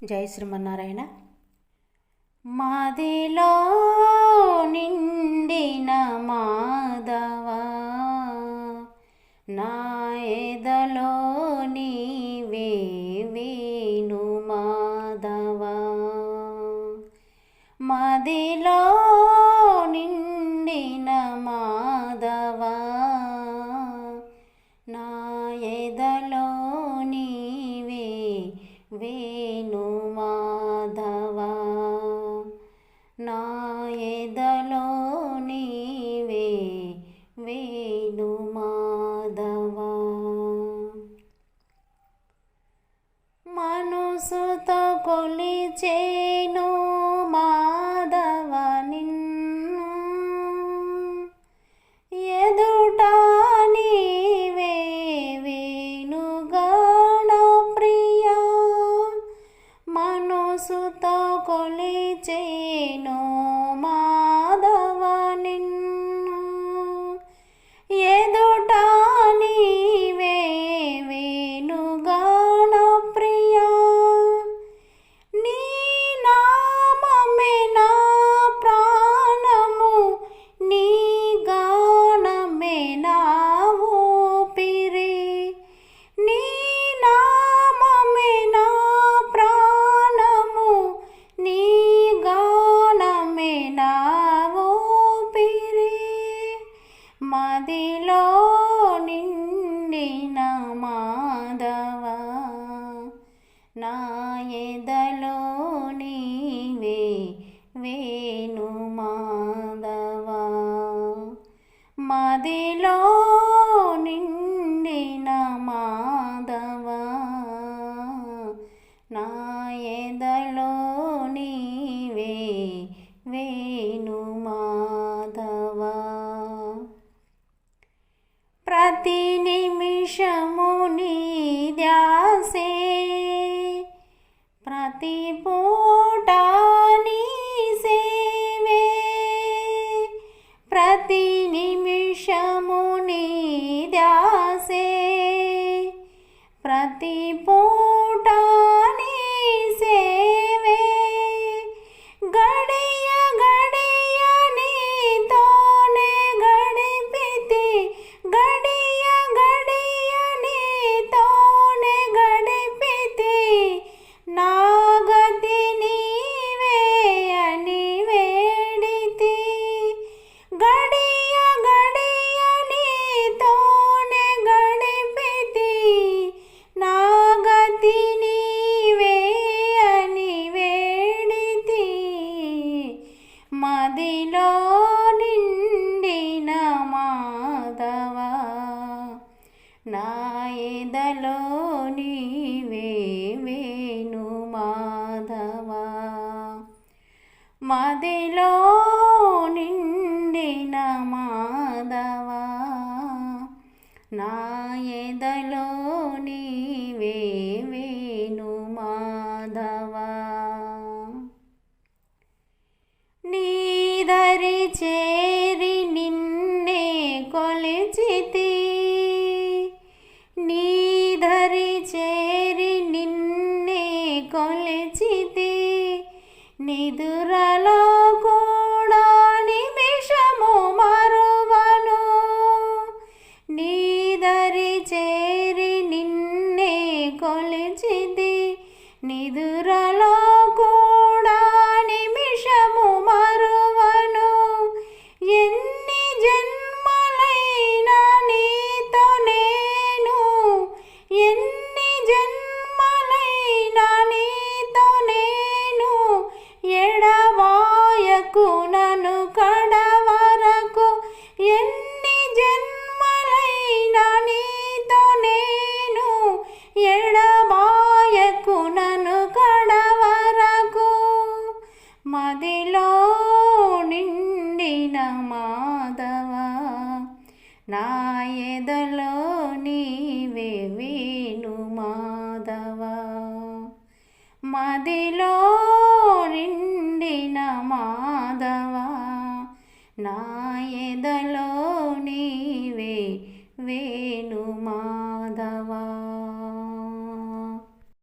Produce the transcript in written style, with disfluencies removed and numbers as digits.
జై శ్రీమన్నారాయణ. మాదిలో నిండిన మాధవా, నా ఎదలో నీవే వేణు మాధవా. మాదిలో నిండిన మాధవా, నా ఎదలో నీవే వేణు మాధవా. నా ఎదలో నీవే వేణు మాధవా. మనసుతో కొలిచేను మాధవ నిన్ను, ఎదుట నీవే వేణుగాన ప్రియా. మనసుతో కొలిచేను మాధవ నిన్ను, ఎదుట నీవే వేణుగాన ప్రియా. నీ నామమే నా ప్రాణము, నీ గానమే నా ఊపిరి. నీ నామమే నా ప్రాణము, నీ గానమే నా ఊపిరి. మదిలో నిండిన మాధవా, నా ఎదలో నీవే వేణు మాధవా. మదిలో నిండిన మాధవా, నా ఎదలో నీవే వేణు మాధవా. ప్రతి నిమిషము నీ ధ్యాసే, ప్రతి పూట నీ సేవే. ప్రతి నిమిషము నీ ధ్యాసే, ప్రతి పూట నీ సేవే. గడియ గడియ నీతోనే గడిపితి, గడియ గడియ నీతోనే గడిపితి. నా గతి నీవే అని వేడితి, గడియ గడియ నీతోనే గడిపితి. నా గతి నీవే అని వేడితి. మదిలో నిండిన మాధవా, నా ఎదలో నీవే వేణు మాధవా. మదిలో నిండిన మాధవా, నా ఎదలో నీవే వేణు మాధవా. నీదరి చేరి నిన్నే కొలిచితి, నీదరి చేరి నిన్నే కొలిచితి. నిదురలో కూడా నిమిషము మరువను, నీదరి చేరి నిన్నే కొలిచితి. నిదురలో కూడా నిమిషము మరువను. ఎన్ని జన్మలైనా నీతో నేను, ఎన్ని జన్మలైనా నీతో నేను. ఎడబాయకు నన్ను కడవరకు, ఎన్ని జన్మలైనా నీతో నేను. ఎడబాయకు నన్ను కడవరకు. మదిలో నిండిన మాధవా, నా ఎదలో నీవే వేణు మాధవా. మదిలో నిండిన మాధవా, నా ఎదలో నీవే వేణు